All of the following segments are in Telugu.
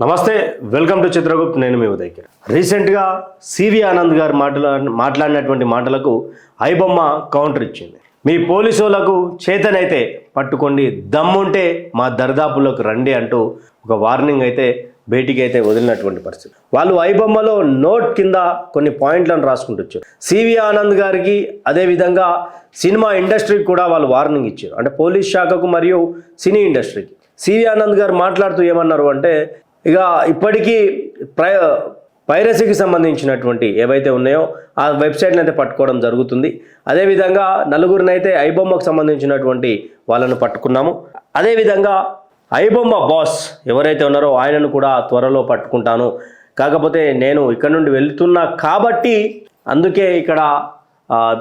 నమస్తే, వెల్కమ్ టు చిత్రగుప్త్. నేను మీ ఉదయ్. రీసెంట్గా సివి ఆనంద్ గారు మాట్లాడినటువంటి మాటలకు ఐబొమ్మ కౌంటర్ ఇచ్చింది. మీ పోలీసులకు చేతనైతే పట్టుకోండి, దమ్ముంటే మా దరిదాపులోకి రండి అంటూ ఒక వార్నింగ్ అయితే బయటికి అయితే వదిలినటువంటి పరిస్థితి. వాళ్ళు ఐబొమ్మలో నోట్ కింద కొన్ని పాయింట్లను రాసుకుంటూ వచ్చారు. సివి ఆనంద్ గారికి, అదేవిధంగా సినిమా ఇండస్ట్రీకి కూడా వాళ్ళు వార్నింగ్ ఇచ్చారు. అంటే పోలీస్ శాఖకు మరియు సినీ ఇండస్ట్రీకి. సివి ఆనంద్ గారు మాట్లాడుతూ ఏమన్నారు అంటే, ఇక ఇప్పటికీ పైరసీకి సంబంధించినటువంటి ఏవైతే ఉన్నాయో ఆ వెబ్సైట్ని అయితే పట్టుకోవడం జరుగుతుంది. అదేవిధంగా నలుగురిని అయితే ఐబొమ్మకు సంబంధించినటువంటి వాళ్ళను పట్టుకున్నాము. అదేవిధంగా ఐబొమ్మ బాస్ ఎవరైతే ఉన్నారో ఆయనను కూడా త్వరలో పట్టుకుంటాను, కాకపోతే నేను ఇక్కడ నుండి వెళ్తున్నా కాబట్టి అందుకే ఇక్కడ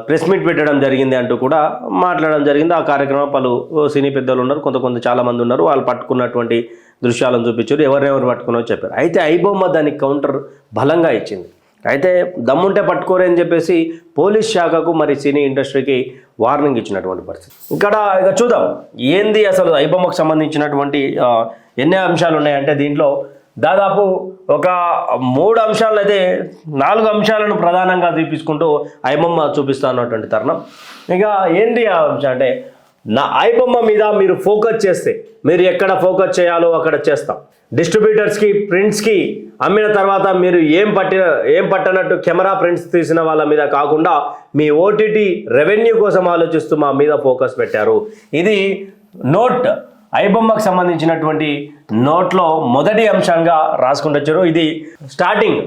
ప్రెస్ మీట్ పెట్టడం జరిగింది అంటూ కూడా మాట్లాడడం జరిగింది. ఆ కార్యక్రమం పలు సినీ పెద్దలు ఉన్నారు, కొంత చాలామంది ఉన్నారు. వాళ్ళు పట్టుకున్నటువంటి దృశ్యాలను చూపించారు, ఎవరెవరు పట్టుకున్నారో చెప్పారు. అయితే ఐబొమ్మ దానికి కౌంటర్ బలంగా ఇచ్చింది. అయితే దమ్ముంటే పట్టుకోరని చెప్పేసి పోలీస్ శాఖకు మరి సినీ ఇండస్ట్రీకి వార్నింగ్ ఇచ్చినటువంటి పరిస్థితి. ఇక చూద్దాం ఏంది అసలు ఐబొమ్మకు సంబంధించినటువంటి ఎన్ని అంశాలు ఉన్నాయంటే దీంట్లో దాదాపు ఒక 3 అంశాలు అయితే 4 అంశాలను ప్రధానంగా చూపించుకుంటూ ఐబొమ్మ చూపిస్తా ఉన్నటువంటి తరుణం. ఇక ఏంటి ఆ అంశం అంటే, నా ఐబొమ్మ మీద మీరు ఫోకస్ చేస్తే మీరు ఎక్కడ ఫోకస్ చేయాలో అక్కడ చేస్తాం. డిస్ట్రిబ్యూటర్స్కి, ప్రింట్స్కి అమ్మిన తర్వాత మీరు ఏం పట్టనట్టు కెమెరా ప్రింట్స్ తీసిన వాళ్ళ మీద కాకుండా మీ ఓటీటీ రెవెన్యూ కోసం ఆలోచిస్తూ మా మీద ఫోకస్ పెట్టారు. ఇది నోట్ ఐబొమ్మకు సంబంధించినటువంటి నోట్లో మొదటి అంశంగా రాసుకుంటూ వచ్చారు. ఇది స్టార్టింగ్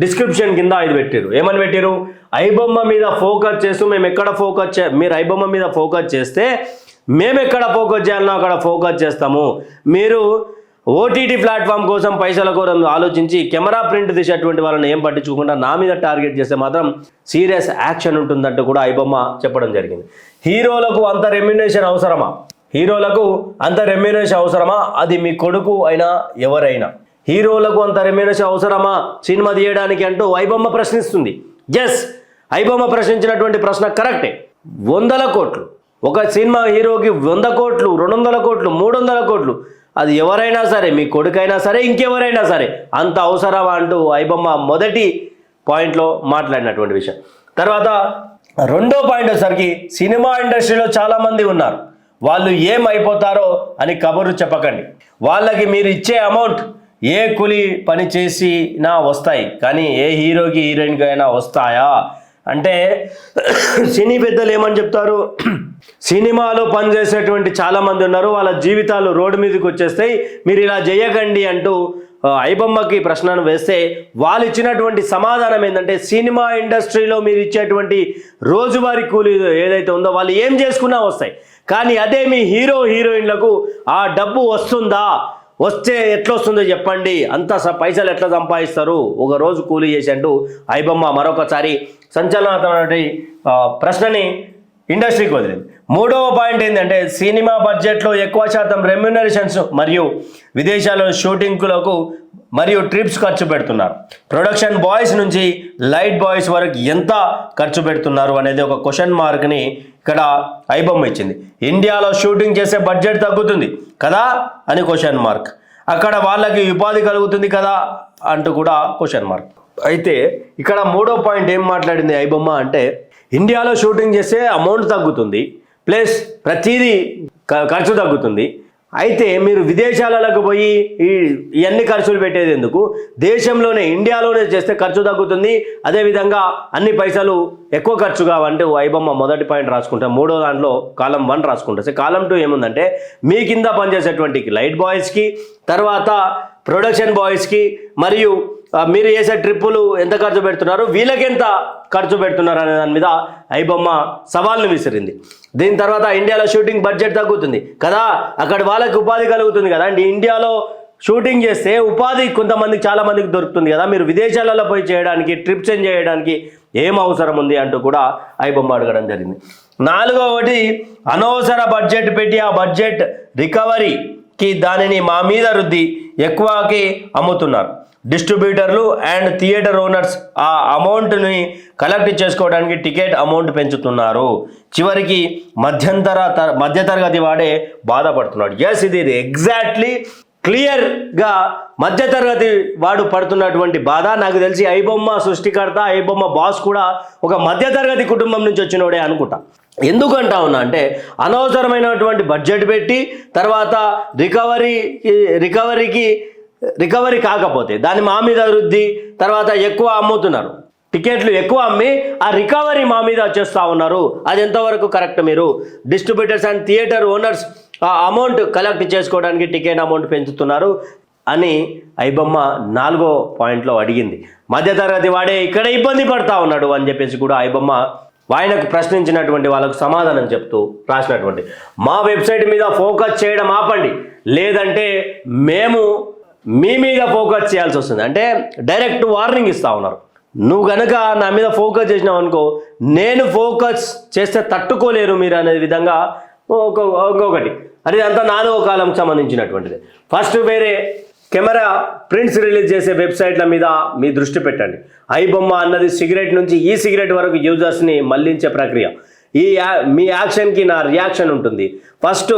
డిస్క్రిప్షన్ కింద ఇది పెట్టారు. ఏమని పెట్టారు? ఐబొమ్మ మీద ఫోకస్ చేస్తూ మీరు ఐబొమ్మ మీద ఫోకస్ చేస్తే మేము ఎక్కడ ఫోకస్ చేయాలన్నా అక్కడ ఫోకస్ చేస్తాము. మీరు ఓటీటీ ప్లాట్ఫామ్ కోసం పైసల కోసం ఆలోచించి కెమెరా ప్రింట్ తీసేటువంటి వాళ్ళని ఏం పట్టించుకోకుండా నా మీద టార్గెట్ చేస్తే మాత్రం సీరియస్ యాక్షన్ ఉంటుందంటూ కూడా ఐబొమ్మ చెప్పడం జరిగింది. హీరోలకు అంత రెమ్యునరేషన్ అవసరమా? అది మీ కొడుకు అయినా ఎవరైనా. హీరోలకు అంత రెమ్యునరేషన్ అవసరమా సినిమా తీయడానికి అంటూ ఐబొమ్మ ప్రశ్నిస్తుంది. ఎస్, ఐబొమ్మ ప్రశ్నించినటువంటి ప్రశ్న కరెక్టే. 100 కోట్లు ఒక సినిమా హీరోకి, 100 కోట్లు, 200 కోట్లు, 300 కోట్లు, అది ఎవరైనా సరే, మీ కొడుకైనా సరే, ఇంకెవరైనా సరే, అంత అవసరమా అంటూ ఐబొమ్మ మొదటి పాయింట్లో మాట్లాడినటువంటి విషయం. తర్వాత రెండో పాయింట్ వచ్చేసరికి, సినిమా ఇండస్ట్రీలో చాలామంది ఉన్నారు, వాళ్ళు ఏమైపోతారో అని కబుర్లు చెప్పకండి. వాళ్ళకి మీరు ఇచ్చే అమౌంట్ ఏ కూలి పని చేసినా వస్తాయి, కానీ ఏ హీరోకి, హీరోయిన్కి అయినా వస్తాయా అంటే సినీ పెద్దలు ఏమని చెప్తారు? సినిమాలో పనిచేసేటువంటి చాలామంది ఉన్నారు, వాళ్ళ జీవితాలు రోడ్డు మీదకి వచ్చేస్తాయి, మీరు ఇలా చేయకండి అంటూ ఐబొమ్మకి ప్రశ్నను వేస్తే వాళ్ళు ఇచ్చినటువంటి సమాధానం ఏంటంటే, సినిమా ఇండస్ట్రీలో మీరు ఇచ్చేటువంటి రోజువారీ కూలీ ఏదైతే ఉందో వాళ్ళు ఏం చేసుకున్నా వస్తాయి, కానీ అదే మీ హీరో హీరోయిన్లకు ఆ డబ్బు వస్తే ఎట్లా వస్తుందో చెప్పండి, అంత పైసలు ఎట్లా సంపాదిస్తారు ఒక రోజు కూలీ చేసి అంటూ ఐబొమ్మ మరొకసారి సంచలనాత్మకమైన ప్రశ్నని ఇండస్ట్రీకి వదిలింది. మూడవ పాయింట్ ఏంటంటే, సినిమా బడ్జెట్లో ఎక్కువ శాతం రెమ్యునరేషన్స్ మరియు విదేశాల్లో షూటింగ్లకు మరియు ట్రిప్స్ ఖర్చు పెడుతున్నారు. ప్రొడక్షన్ బాయ్స్ నుంచి లైట్ బాయ్స్ వరకు ఎంత ఖర్చు పెడుతున్నారు అనేది ఒక క్వశ్చన్ మార్క్ని ఇక్కడ ఐబొమ్మ ఇచ్చింది. ఇండియాలో షూటింగ్ చేసే బడ్జెట్ తగ్గుతుంది కదా అని క్వశ్చన్ మార్క్. అక్కడ వాళ్ళకి ఉపాధి కలుగుతుంది కదా అంటూ కూడా క్వశ్చన్ మార్క్. అయితే ఇక్కడ మూడో పాయింట్ ఏం మాట్లాడింది ఐబొమ్మ అంటే, ఇండియాలో షూటింగ్ చేస్తే అమౌంట్ తగ్గుతుంది, ప్లస్ ప్రతిదీ ఖర్చు తగ్గుతుంది. అయితే మీరు విదేశాలకు పోయి ఇవన్నీ ఖర్చులు పెట్టేది ఎందుకు? దేశంలోనే, ఇండియాలోనే చేస్తే ఖర్చు తగ్గుతుంది, అదేవిధంగా అన్ని పైసలు ఎక్కువ ఖర్చు కావంటే ఐబొమ్మ మొదటి పాయింట్ రాసుకుంటా. మూడో దాంట్లో కాలం 1 రాసుకుంటా. కాలం 2 ఏముందంటే, మీ కింద పనిచేసేటువంటి లైట్ బాయ్స్కి, తర్వాత ప్రొడక్షన్ బాయ్స్కి, మరియు మీరు చేసే ట్రిప్పులు ఎంత ఖర్చు పెడుతున్నారు, వీళ్ళకి ఎంత ఖర్చు పెడుతున్నారు అనే దాని మీద ఐబొమ్మ సవాల్ను విసిరింది. దీని తర్వాత ఇండియాలో షూటింగ్ బడ్జెట్ తగ్గుతుంది కదా, అక్కడ వాళ్ళకి ఉపాధి కలుగుతుంది కదా అండి. ఇండియాలో షూటింగ్ చేస్తే ఉపాధి చాలా మందికి దొరుకుతుంది కదా, మీరు విదేశాలలో పోయి చేయడానికి, ట్రిప్స్ చేయడానికి ఏం అవసరం ఉంది అంటూ కూడా ఐబొమ్మ అడగడం జరిగింది. 4వది, అనవసర బడ్జెట్ పెట్టి ఆ బడ్జెట్ రికవరీకి దానిని మా మీద రుద్ది ఎక్కువకి అమ్ముతున్నారు. డిస్ట్రిబ్యూటర్లు అండ్ థియేటర్ ఓనర్స్ ఆ అమౌంట్ని కలెక్ట్ చేసుకోవడానికి టికెట్ అమౌంట్ పెంచుతున్నారు. చివరికి మధ్యతరగతి వాడే బాధపడుతున్నాడు. ఎస్, ఇది ఎగ్జాక్ట్లీ క్లియర్గా మధ్యతరగతి వాడు పడుతున్నటువంటి బాధ. నాకు తెలిసి ఐబొమ్మ సృష్టికర్త, ఐబొమ్మ బాస్ కూడా ఒక మధ్యతరగతి కుటుంబం నుంచి వచ్చినోడే అనుకుంటా. ఎందుకంటా ఉన్నా అంటే అనవసరమైనటువంటి బడ్జెట్ పెట్టి తర్వాత రికవరీ కాకపోతే దాన్ని మా మీద వృద్ధి, తర్వాత ఎక్కువ అమ్ముతున్నారు, టికెట్లు ఎక్కువ అమ్మి ఆ రికవరీ మా మీద చేస్తూ ఉన్నారు. అది ఎంతవరకు కరెక్ట్? మీరు డిస్ట్రిబ్యూటర్స్ అండ్ థియేటర్ ఓనర్స్ ఆ అమౌంట్ కలెక్ట్ చేసుకోవడానికి టికెట్ అమౌంట్ పెంచుతున్నారు అని ఐబొమ్మ 4వ పాయింట్లో అడిగింది. మధ్యతరగతి వాడే ఇక్కడ ఇబ్బంది పడతా ఉన్నాడు అని చెప్పేసి కూడా ఐబొమ్మ ఆయనకు ప్రశ్నించినటువంటి వాళ్ళకు సమాధానం చెప్తూ రాసినటువంటి, మా వెబ్సైట్ మీద ఫోకస్ చేయడం ఆపండి, లేదంటే మేము మీ మీద ఫోకస్ చేయాల్సి వస్తుంది. అంటే డైరెక్ట్ వార్నింగ్ ఇస్తూ ఉన్నారు. నువ్వు కనుక నా మీద ఫోకస్ చేసినావు అనుకో, నేను ఫోకస్ చేస్తే తట్టుకోలేరు మీరు అనే విధంగా ఇంకొకటి. అది అంతా 4వ కాలంకి సంబంధించినటువంటిది. ఫస్ట్ వేరే కెమెరా ప్రింట్స్ రిలీజ్ చేసే వెబ్సైట్ల మీద మీ దృష్టి పెట్టండి. ఐబొమ్మ అన్నది సిగరెట్ నుంచి ఈ సిగరెట్ వరకు యూజర్స్ని మళ్లించే ప్రక్రియ. మీ యాక్షన్కి నా రియాక్షన్ ఉంటుంది. ఫస్ట్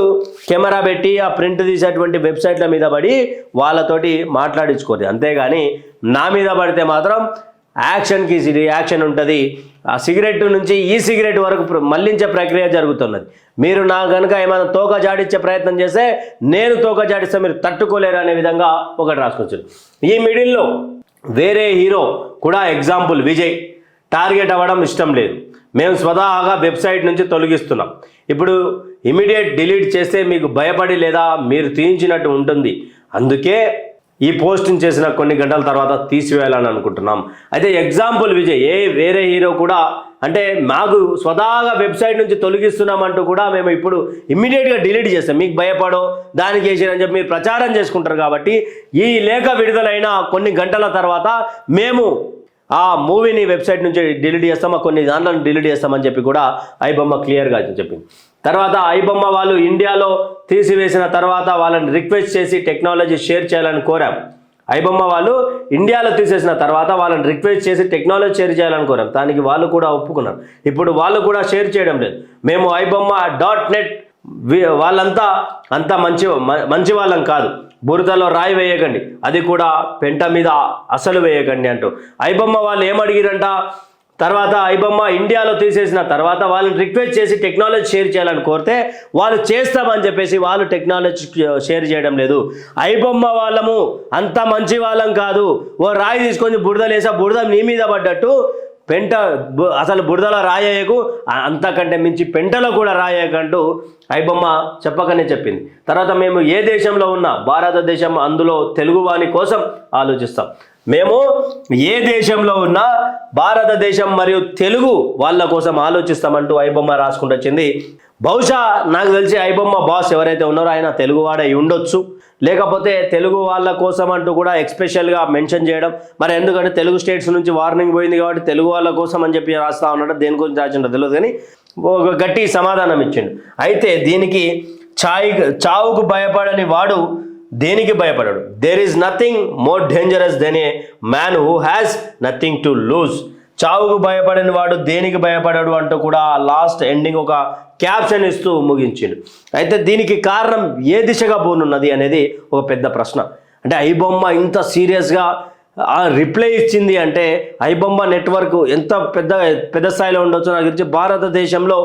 కెమెరా పెట్టి ఆ ప్రింట్ తీసేటువంటి వెబ్సైట్ల మీద పడి వాళ్ళతోటి మాట్లాడించుకోండి. అంతేగాని నా మీద పడితే మాత్రం యాక్షన్కి రియాక్షన్ ఉంటుంది. ఆ సిగరెట్ నుంచి ఈ సిగరెట్ వరకు మళ్లించే ప్రక్రియ జరుగుతున్నది. మీరు నా కనుక ఏమైనా తోక జాడించే ప్రయత్నం చేస్తే నేను తోక జాడిస్తే మీరు తట్టుకోలేరు అనే విధంగా ఒకటి రాసుకొచ్చారు. ఈ మిడిల్లో వేరే హీరో కూడా ఎగ్జాంపుల్ విజయ్ టార్గెట్ అవ్వడం ఇష్టం లేదు, మేము స్వతహాగా వెబ్సైట్ నుంచి తొలగిస్తున్నాం. ఇప్పుడు ఇమీడియట్ డిలీట్ చేస్తే మీకు భయపడి లేదా మీరు తీయించినట్టు ఉంటుంది, అందుకే ఈ పోస్టింగ్ చేసిన కొన్ని గంటల తర్వాత తీసివేయాలని అనుకుంటున్నాం. అయితే ఎగ్జాంపుల్ విజయ్ వేరే హీరో కూడా అంటే మాకు స్వతహాగా వెబ్సైట్ నుంచి తొలగిస్తున్నామంటూ కూడా మేము ఇప్పుడు ఇమ్మీడియట్గా డిలీట్ చేస్తాం, మీకు భయపడో దానికి వేసారని చెప్పి మీరు ప్రచారం చేసుకుంటారు. కాబట్టి ఈ లేఖ విడుదలైన కొన్ని గంటల తర్వాత మేము ఆ మూవీని వెబ్సైట్ నుంచి డిలీట్ చేస్తామా, కొన్ని దాంట్లను డిలీట్ చేస్తామని చెప్పి కూడా ఐబొమ్మ క్లియర్గా చెప్పింది. తర్వాత ఐబొమ్మ వాళ్ళు ఇండియాలో తీసివేసిన తర్వాత వాళ్ళని రిక్వెస్ట్ చేసి టెక్నాలజీ షేర్ చేయాలని కోరాం. ఐబొమ్మ వాళ్ళు ఇండియాలో తీసేసిన తర్వాత వాళ్ళని రిక్వెస్ట్ చేసి టెక్నాలజీ షేర్ చేయాలని కోరాం. దానికి వాళ్ళు కూడా ఒప్పుకున్నారు. ఇప్పుడు వాళ్ళు కూడా షేర్ చేయడం లేదు. మేము ibomma.net వాళ్ళంతా అంత మంచి వాళ్ళం కాదు, బురదలో రాయి వేయకండి, అది కూడా పెంట మీద అసలు వేయకండి అంటూ ఐబొమ్మ వాళ్ళు ఏమడిగిరంట. తర్వాత ఐబొమ్మ ఇండియాలో తీసేసిన తర్వాత వాళ్ళని రిక్వెస్ట్ చేసి టెక్నాలజీ షేర్ చేయాలని కోరితే వాళ్ళు చేస్తామని చెప్పేసి వాళ్ళు టెక్నాలజీ షేర్ చేయడం లేదు. ఐబొమ్మ వాళ్ళము అంత మంచి వాళ్ళం కాదు, ఓ రాయి తీసుకొని బురదలేసా బురద నీ మీద పడ్డట్టు పెంట అసలు బురదలో రాయేయకు, అంతకంటే మించి పెంటలో కూడా రాయేయకంటూ ఐబొమ్మ చెప్పకనే చెప్పింది. తర్వాత మేము ఏ దేశంలో ఉన్నా భారతదేశం అందులో తెలుగువాని కోసం ఆలోచిస్తాం. మేము ఏ దేశంలో ఉన్నా భారతదేశం మరియు తెలుగు వాళ్ళ కోసం ఆలోచిస్తామంటూ ఐబొమ్మ రాసుకుంటూ వచ్చింది. బహుశా నాకు తెలిసి ఐబొమ్మ బాస్ ఎవరైతే ఉన్నారో ఆయన తెలుగువాడే ఉండొచ్చు, లేకపోతే తెలుగు వాళ్ళ కోసం అంటూ కూడా ఎక్స్పెషల్గా మెన్షన్ చేయడం. మరి ఎందుకంటే తెలుగు స్టేట్స్ నుంచి వార్నింగ్ పోయింది కాబట్టి తెలుగు వాళ్ళ కోసం అని చెప్పి రాస్తా ఉన్నాడు. దేని గురించి రాసిండో తెలియదు కానీ ఒక గట్టి సమాధానం ఇచ్చిండు. అయితే దీనికి చావుకు భయపడని వాడు దేనికి భయపడడు. There is nothing more dangerous than a man who has nothing to lose. చావుకు భయపడని వాడు దేనికి భయపడడు అంటూ కూడా లాస్ట్ ఎండింగ్ ఒక క్యాప్షన్ ఇస్తూ ముగించిండు. అయితే దీనికి కారణం ఏ దిశగా పోనున్నది అనేది ఒక పెద్ద ప్రశ్న. అంటే ఐబొమ్మ ఇంత సీరియస్గా రిప్లై ఇచ్చింది అంటే ఐబొమ్మ నెట్వర్క్ ఎంత పెద్ద స్థాయిలో ఉండొచ్చు. నాకు తెలిసి భారతదేశంలో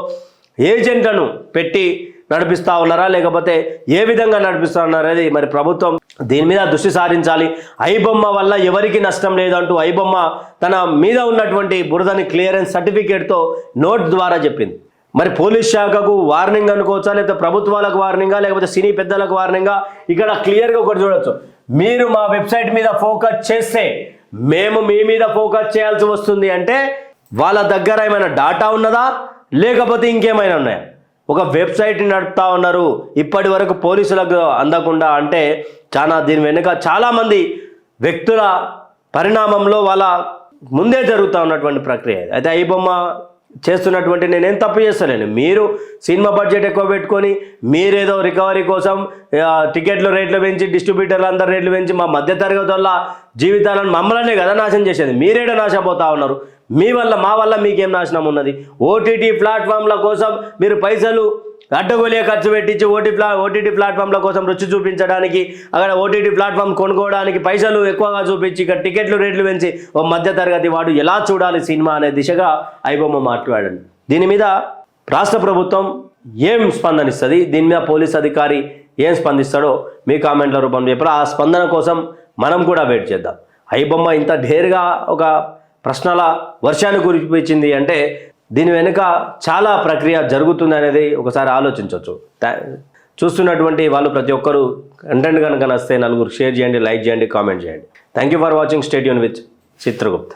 ఏజెంట్లను పెట్టి నడిపిస్తూ ఉన్నారా, లేకపోతే ఏ విధంగా నడిపిస్తూ ఉన్నారనేది మరి ప్రభుత్వం దీని మీద దృష్టి సారించాలి. ఐబొమ్మ వల్ల ఎవరికి నష్టం లేదంటూ ఐబొమ్మ తన మీద ఉన్నటువంటి బురదని క్లియరెన్స్ సర్టిఫికేట్తో నోట్ ద్వారా చెప్పింది. మరి పోలీస్ శాఖకు వార్నింగ్ అనుకోవచ్చా, లేకపోతే ప్రభుత్వాలకు వార్నింగా, లేకపోతే సినీ పెద్దలకు వార్నింగా? ఇక్కడ క్లియర్గా ఒకటి చూడొచ్చు. మీరు మా వెబ్సైట్ మీద ఫోకస్ చేస్తే మేము మీ మీద ఫోకస్ చేయాల్సి వస్తుంది. అంటే వాళ్ళ దగ్గర ఏమైనా డాటా ఉన్నదా, లేకపోతే ఇంకేమైనా ఉన్నాయా? ఒక వెబ్సైట్ని నడుపుతా ఉన్నారు ఇప్పటి వరకు పోలీసులకు అందకుండా. అంటే దీని వెనుక చాలామంది వ్యక్తుల పరిణామంలో వాళ్ళ ముందే జరుగుతూ ఉన్నటువంటి ప్రక్రియ. అయితే ఐబొమ్మ చేస్తున్నటువంటి నేనేం తప్పు చేస్తలేను. మీరు సినిమా బడ్జెట్ ఎక్కువ పెట్టుకొని మీరేదో రికవరీ కోసం టికెట్లు రేట్లు పెంచి డిస్ట్రిబ్యూటర్లు అందరు రేట్లు పెంచి మా మధ్యతరగతి వల్ల జీవితాలను మమ్మల్నే కదా నాశనం చేసేది. మీరేడో నాశపోతా ఉన్నారు. మా వల్ల మీకేం నాశనం ఉన్నది? ఓటీటీ ప్లాట్ఫామ్ల కోసం మీరు పైసలు అడ్డగోలిగా ఖర్చు పెట్టించి ఓటీటీ ప్లాట్ఫామ్ల కోసం రుచి చూపించడానికి, అక్కడ ఓటీటీ ప్లాట్ఫామ్ కొనుక్కోవడానికి పైసలు ఎక్కువగా చూపించి ఇక టికెట్లు రేట్లు పెంచి ఓ మధ్యతరగతి వాడు ఎలా చూడాలి సినిమా అనే దిశగా ఐబొమ్మ మాట్లాడండి. దీని మీద రాష్ట్ర ప్రభుత్వం ఏం స్పందనిస్తుంది, దీని మీద పోలీస్ అధికారి ఏం స్పందిస్తాడో మీ కామెంట్ల రూపంలో చెప్పారు. ఆ స్పందన కోసం మనం కూడా వెయిట్ చేద్దాం. ఐబొమ్మ ఇంత ఢేరుగా ఒక ప్రశ్నల వర్షాన్ని కురిపించింది అంటే దీని వెనుక చాలా ప్రక్రియ జరుగుతుంది అనేది ఒకసారి ఆలోచించవచ్చు. చూస్తున్నటువంటి వాళ్ళు ప్రతి ఒక్కరూ కంటెంట్ కనుక నచ్చితే నలుగురు షేర్ చేయండి, లైక్ చేయండి, కామెంట్ చేయండి. Thank you for watching. Stay tune with Chitragupta.